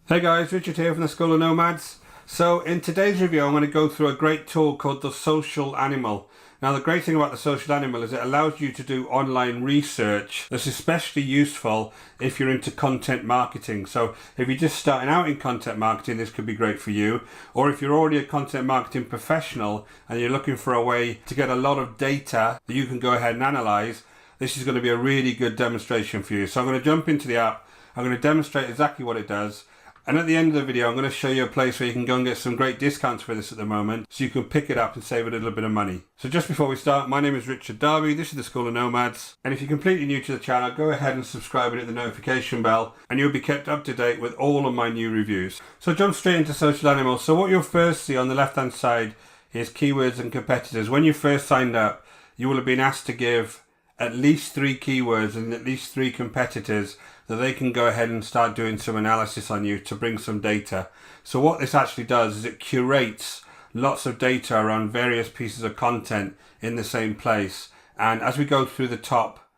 Hey guys, Richard here from the School of Nomads. So in today's review I'm going to go through a great tool called the Social Animal. Now the great thing about the Social Animal is it allows you to do online research that's especially useful if you're into content marketing. So if you're just starting out in content marketing, this could be great for you. Or if you're already a content marketing professional and you're looking for a way to get a lot of data that you can go ahead and analyze, this is going to be a really good demonstration for you. So I'm going to jump into the app, I'm going to demonstrate exactly what it does. And at the end of the video, I'm going to show you a place where you can go and get some great discounts for this at the moment, so you can pick it up and save a little bit of money. So just before we start, my name is Richard Darby, this is the School of Nomads, and if you're completely new to the channel, go ahead and subscribe and hit the notification bell, and you'll be kept up to date with all of my new reviews. So jump straight into Social Animals. So what you'll first see on the left hand side is keywords and competitors. When you first signed up, you will have been asked to give at least 3 keywords and at least 3 competitors that they can go ahead and start doing some analysis on you to bring some data. So what this actually does is it curates lots of data around various pieces of content in the same place. And as we go through the top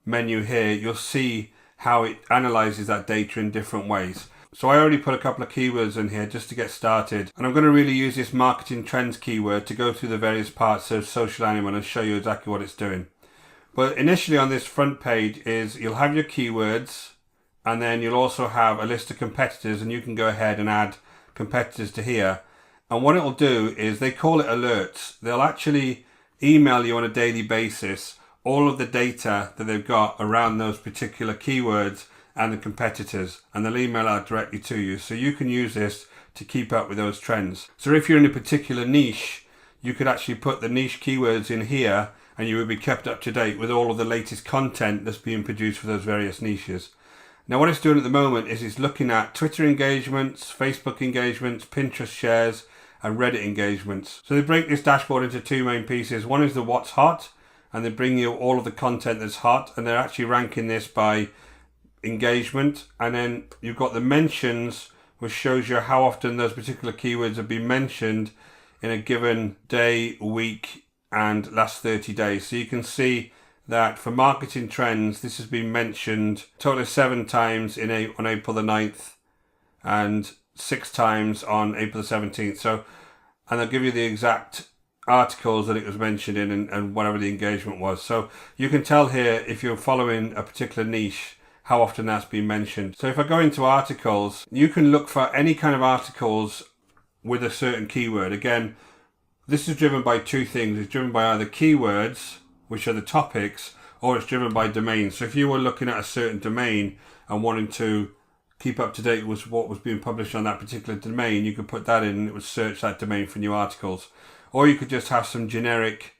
menu here, you'll see how it analyzes that data in different ways. So I already put a couple of keywords in here just to get started. And I'm going to really use this marketing trends keyword to go through the various parts of Social Animal and show you exactly what it's doing. But initially on this front page is you'll have your keywords, and then you'll also have a list of competitors, and you can go ahead and add competitors to here. And what it'll do is they call it alerts. They'll actually email you on a daily basis all of the data that they've got around those particular keywords and the competitors, and they'll email out directly to you. So you can use this to keep up with those trends. So if you're in a particular niche, you could actually put the niche keywords in here, and you will be kept up to date with all of the latest content that's being produced for those various niches. Now what it's doing at the moment is it's looking at Twitter engagements, Facebook engagements, Pinterest shares, and Reddit engagements. So they break this dashboard into 2 main pieces. One is the what's hot, and they bring you all of the content that's hot, and they're actually ranking this by engagement. And then you've got the mentions, which shows you how often those particular keywords have been mentioned in a given day, week, and last 30 days. So you can see that for marketing trends, this has been mentioned a total of 7 times on April the 9th and 6 times on April the 17th. So, and they'll give you the exact articles that it was mentioned in and whatever the engagement was. So you can tell here if you're following a particular niche how often that's been mentioned. So if I go into articles, you can look for any kind of articles with a certain keyword. Again, this is driven by 2 things. It's driven by either keywords, which are the topics, or it's driven by domains. So if you were looking at a certain domain and wanting to keep up to date with what was being published on that particular domain, you could put that in and it would search that domain for new articles. Or you could just have some generic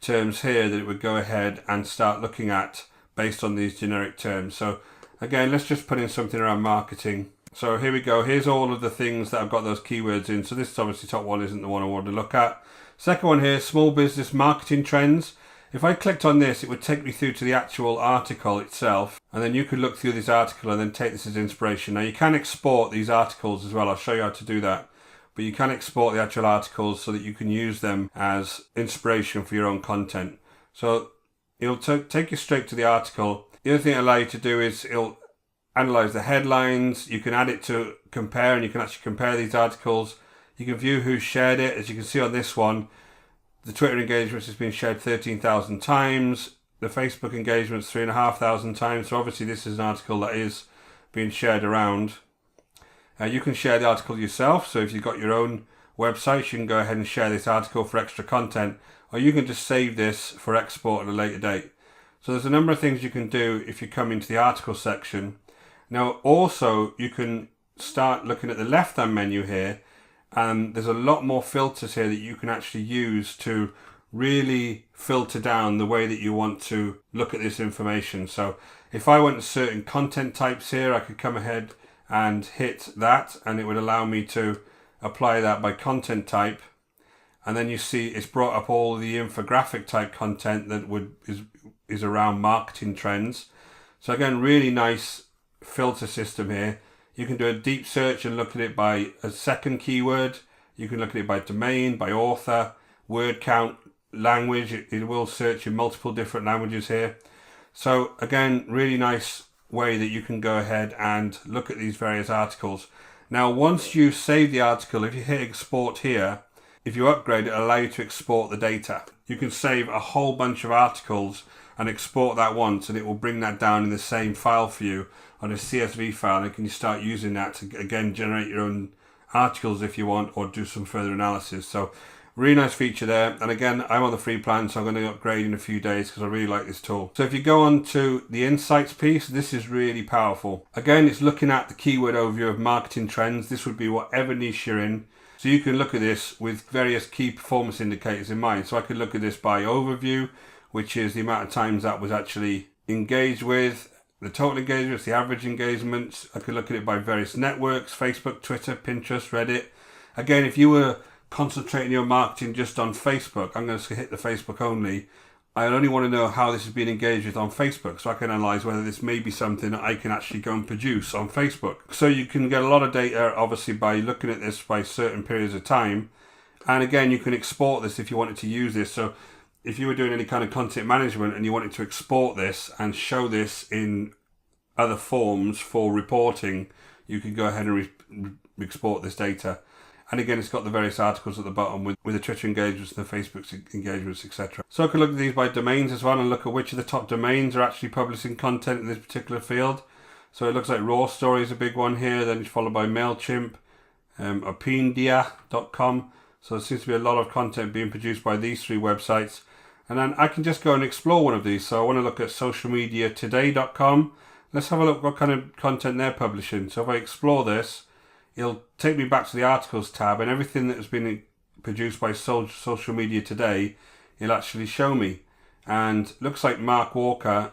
terms here that it would go ahead and start looking at based on these generic terms. So again, let's just put in something around marketing. So here we go. Here's all of the things that I've got those keywords in. So this is obviously top one isn't the one I want to look at. Second one here, small business marketing trends. If I clicked on this, it would take me through to the actual article itself. And then you could look through this article and then take this as inspiration. Now you can export these articles as well. I'll show you how to do that. But you can export the actual articles so that you can use them as inspiration for your own content. So it'll take you straight to the article. The other thing it'll allow you to do is it'll analyze the headlines. You can add it to compare, and you can actually compare these articles. You can view who shared it. As you can see on this one, the Twitter engagements has been shared 13,000 times. The Facebook engagements 3,500 times. So obviously this is an article that is being shared around. You can share the article yourself. So if you've got your own website, you can go ahead and share this article for extra content, or you can just save this for export at a later date. So there's a number of things you can do if you come into the article section. Now also you can start looking at the left hand menu here, and there's a lot more filters here that you can actually use to really filter down the way that you want to look at this information. So if I went to certain content types here, I could come ahead and hit that, and it would allow me to apply that by content type. And then you see it's brought up all the infographic type content that is around marketing trends. So again, really nice filter system here. You can do a deep search and look at it by a second keyword. You can look at it by domain, by author, word count, language. It will search in multiple different languages here. So again, really nice way that you can go ahead and look at these various articles. Now, once you save the article, if you hit export here, if you upgrade, it'll allow you to export the data. You can save a whole bunch of articles and export that once, and it will bring that down in the same file for you on a CSV file, and you can start using that to, again, generate your own articles if you want, or do some further analysis. So really nice feature there. And again, I'm on the free plan, so I'm going to upgrade in a few days because I really like this tool. So if you go on to the insights piece, this is really powerful. Again, it's looking at the keyword overview of marketing trends. This would be whatever niche you're in. So you can look at this with various key performance indicators in mind. So I could look at this by overview, which is the amount of times that was actually engaged with, the total engagements, the average engagements. I could look at it by various networks, Facebook, Twitter, Pinterest, Reddit. Again, if you were concentrating your marketing just on Facebook, I'm going to hit the Facebook only. I only want to know how this is being engaged with on Facebook, so I can analyze whether this may be something that I can actually go and produce on Facebook. So you can get a lot of data, obviously, by looking at this by certain periods of time. And again, you can export this if you wanted to use this. So if you were doing any kind of content management and you wanted to export this and show this in other forms for reporting, you could go ahead and export this data. And again, it's got the various articles at the bottom with the Twitter engagements and the Facebook engagements, etc. So I could look at these by domains as well and look at which of the top domains are actually publishing content in this particular field. So it looks like Raw Story is a big one here, then it's followed by MailChimp, Opindia.com. So there seems to be a lot of content being produced by these three websites. And then I can just go and explore one of these. So I want to look at socialmediatoday.com. Let's have a look what kind of content they're publishing. So if I explore this, it'll take me back to the articles tab, and everything that has been produced by Social Media Today, it'll actually show me. And looks like Mark Walker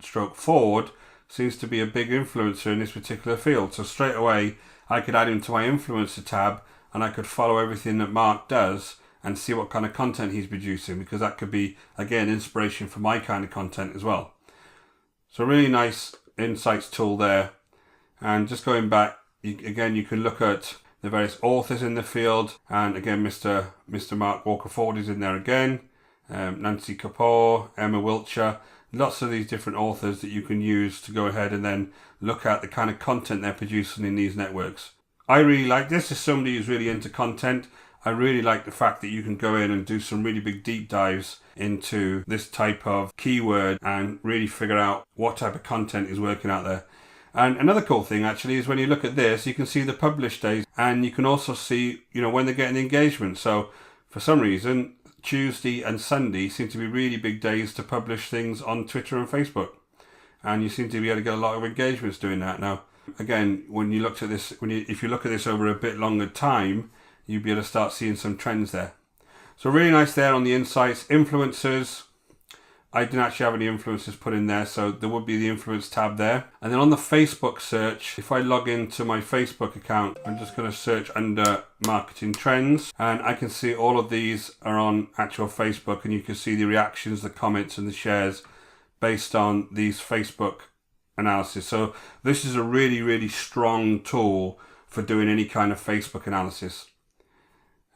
stroke Ford seems to be a big influencer in this particular field. So straight away, I could add him to my influencer tab, and I could follow everything that Mark does and see what kind of content he's producing, because that could be, again, inspiration for my kind of content as well. So really nice insights tool there. And just going back, again, you can look at the various authors in the field. And again, Mr. Mark Walker Ford is in there again. Nancy Kapoor, Emma Wiltshire, lots of these different authors that you can use to go ahead and then look at the kind of content they're producing in these networks. I really like this. As somebody who's really into content, I really like the fact that you can go in and do some really big deep dives into this type of keyword and really figure out what type of content is working out there. And another cool thing actually is when you look at this, you can see the publish days, and you can also see, when they're getting the engagement. So for some reason, Tuesday and Sunday seem to be really big days to publish things on Twitter and Facebook. And you seem to be able to get a lot of engagements doing that. Now, again, when you looked at this, if you look at this over a bit longer time, you'll be able to start seeing some trends there. So really nice there on the insights. Influencers, I didn't actually have any influencers put in there, so there would be the influence tab there. And then on the Facebook search, if I log into my Facebook account, I'm just going to search under marketing trends, and I can see all of these are on actual Facebook, and you can see the reactions, the comments and the shares based on these Facebook analysis. So this is a really, really strong tool for doing any kind of Facebook analysis.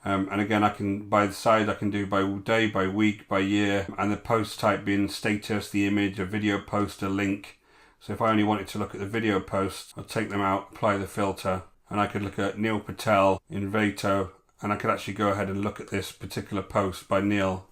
And again, I can, by the side, I can do by day, by week, by year, and the post type being status, the image, a video post, a link. So if I only wanted to look at the video posts, I'll take them out, apply the filter, and I could look at Neil Patel in Vato, and I could actually go ahead and look at this particular post by Neil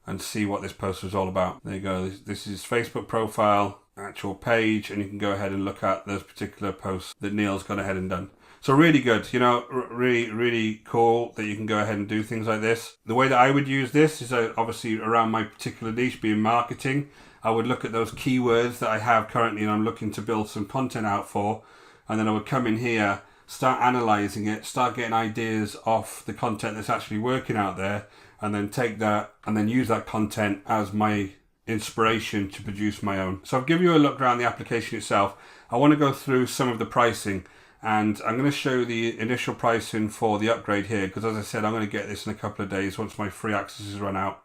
and see what this post was all about. There you go. This is Facebook profile, actual page, and you can go ahead and look at those particular posts that Neil's gone ahead and done. So really good, really, really cool that you can go ahead and do things like this. The way that I would use this is obviously around my particular niche being marketing. I would look at those keywords that I have currently and I'm looking to build some content out for. And then I would come in here, start analysing it, start getting ideas off the content that's actually working out there, and then take that and then use that content as my inspiration to produce my own. So I'll give you a look around the application itself. I want to go through some of the pricing. And I'm going to show the initial pricing for the upgrade here, because as I said, I'm going to get this in a couple of days once my free access is run out.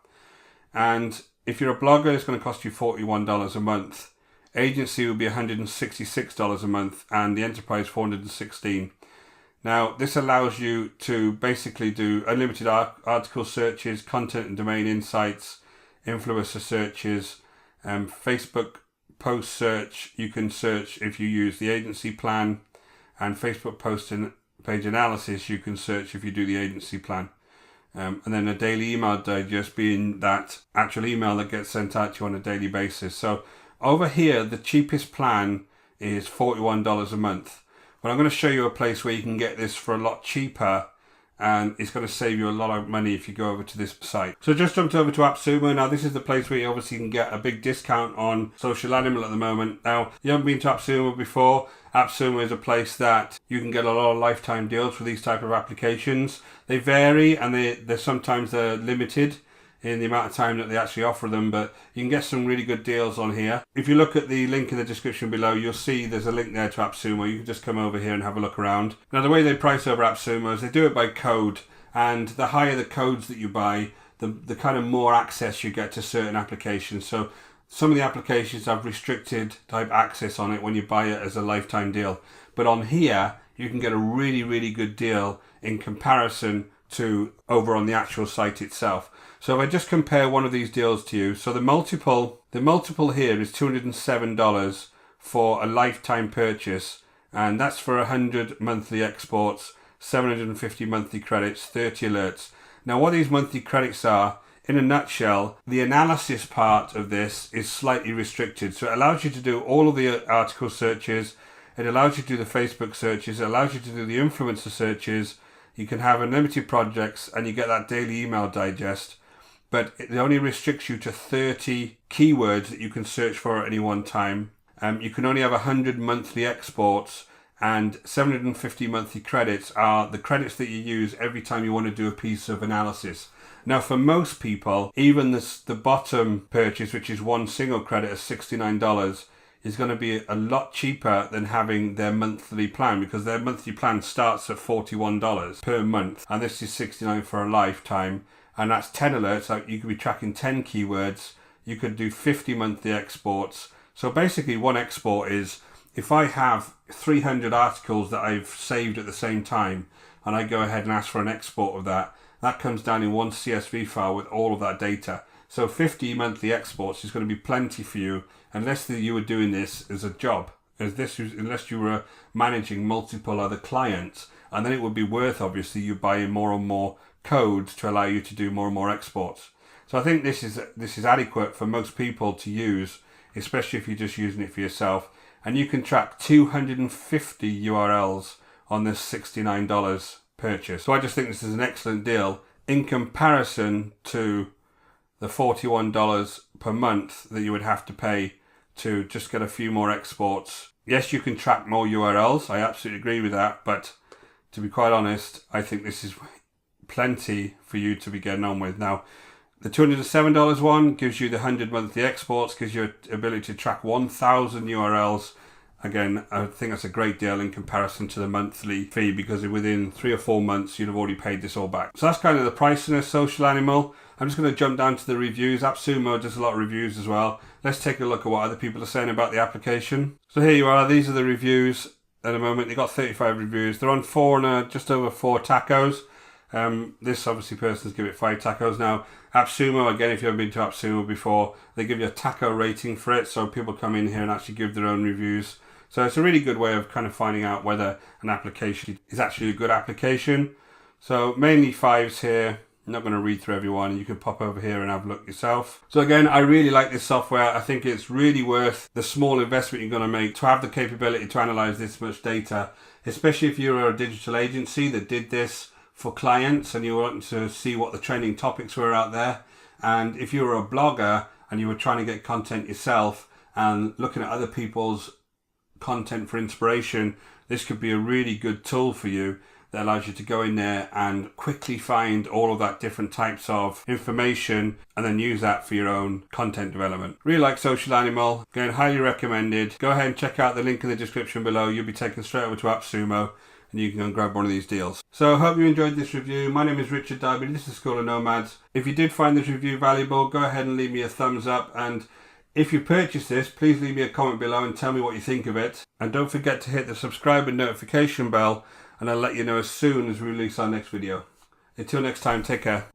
And if you're a blogger, it's going to cost you $41 a month. Agency will be $166 a month, and the enterprise $416. Now, this allows you to basically do unlimited article searches, content and domain insights, influencer searches, Facebook post search, you can search if you use the agency plan, and Facebook post and page analysis, you can search if you do the agency plan. And then a daily email digest being that actual email that gets sent out to you on a daily basis. So over here, the cheapest plan is $41 a month. But I'm going to show you a place where you can get this for a lot cheaper, and it's going to save you a lot of money if you go over to this site. So just jumped over to AppSumo. Now this is the place where you obviously can get a big discount on Social Animal at the moment. Now, you haven't been to AppSumo before. AppSumo is a place that you can get a lot of lifetime deals for these type of applications. They vary, and they're sometimes limited in the amount of time that they actually offer them, but you can get some really good deals on here. If you look at the link in the description below, you'll see there's a link there to AppSumo. You can just come over here and have a look around. Now, the way they price over AppSumo is they do it by code, and the higher the codes that you buy, the kind of more access you get to certain applications. So some of the applications have restricted type access on it when you buy it as a lifetime deal. But on here, you can get a really, really good deal in comparison to over on the actual site itself. So if I just compare one of these deals to you, so the multiple here is $207 for a lifetime purchase, and that's for 100 monthly exports, 750 monthly credits, 30 alerts. Now what these monthly credits are, in a nutshell, the analysis part of this is slightly restricted. So it allows you to do all of the article searches, it allows you to do the Facebook searches, it allows you to do the influencer searches, you can have unlimited projects, and you get that daily email digest. But it only restricts you to 30 keywords that you can search for at any one time. You can only have 100 monthly exports, and 750 monthly credits are the credits that you use every time you want to do a piece of analysis. Now, for most people, even the bottom purchase, which is one single credit of $69, is going to be a lot cheaper than having their monthly plan, because their monthly plan starts at $41 per month, and this is $69 for a lifetime. And that's 10 alerts. So you could be tracking 10 keywords. You could do 50 monthly exports. So basically one export is, if I have 300 articles that I've saved at the same time, and I go ahead and ask for an export of that, that comes down in one CSV file with all of that data. So 50 monthly exports is going to be plenty for you, unless you were doing this as a job, unless you were managing multiple other clients, and then it would be worth, obviously, you buying more and more codes to allow you to do more and more exports. So I think this is adequate for most people to use, especially if you're just using it for yourself. And you can track 250 URLs on this $69 purchase. So I just think this is an excellent deal in comparison to the $41 per month that you would have to pay to just get a few more exports. Yes, you can track more URLs. I absolutely agree with that. But to be quite honest, I think this is plenty for you to be getting on with. Now, the $207 one gives you the 100 monthly exports, gives you the ability to track 1,000 URLs. Again, I think that's a great deal in comparison to the monthly fee, because within 3 or 4 months, you'd have already paid this all back. So that's kind of the price in a Social Animal. I'm just going to jump down to the reviews. AppSumo does a lot of reviews as well. Let's take a look at what other people are saying about the application. So here you are. These are the reviews at the moment. They've got 35 reviews. They're on just over 4 tacos. This obviously person's give it 5 tacos. Now, AppSumo, again, if you haven't been to AppSumo before, they give you a taco rating for it, so people come in here and actually give their own reviews. So it's a really good way of kind of finding out whether an application is actually a good application. So mainly 5s here. I'm not going to read through everyone. You can pop over here and have a look yourself. So again, I really like this software. I think it's really worth the small investment you're going to make to have the capability to analyze this much data, especially if you're a digital agency that did this for clients and you want to see what the trending topics were out there. And if you were a blogger and you were trying to get content yourself and looking at other people's content for inspiration, this could be a really good tool for you that allows you to go in there and quickly find all of that different types of information and then use that for your own content development. Really like Social Animal. Again, highly recommended. Go ahead and check out the link in the description below. You'll be taken straight over to AppSumo and you can go and grab one of these deals. So I hope you enjoyed this review. My name is Richard Darby. This is School of Nomads. If you did find this review valuable, go ahead and leave me a thumbs up, and if you purchase this, please leave me a comment below and tell me what you think of it. And don't forget to hit the subscribe and notification bell, and I'll let you know as soon as we release our next video. Until next time, take care.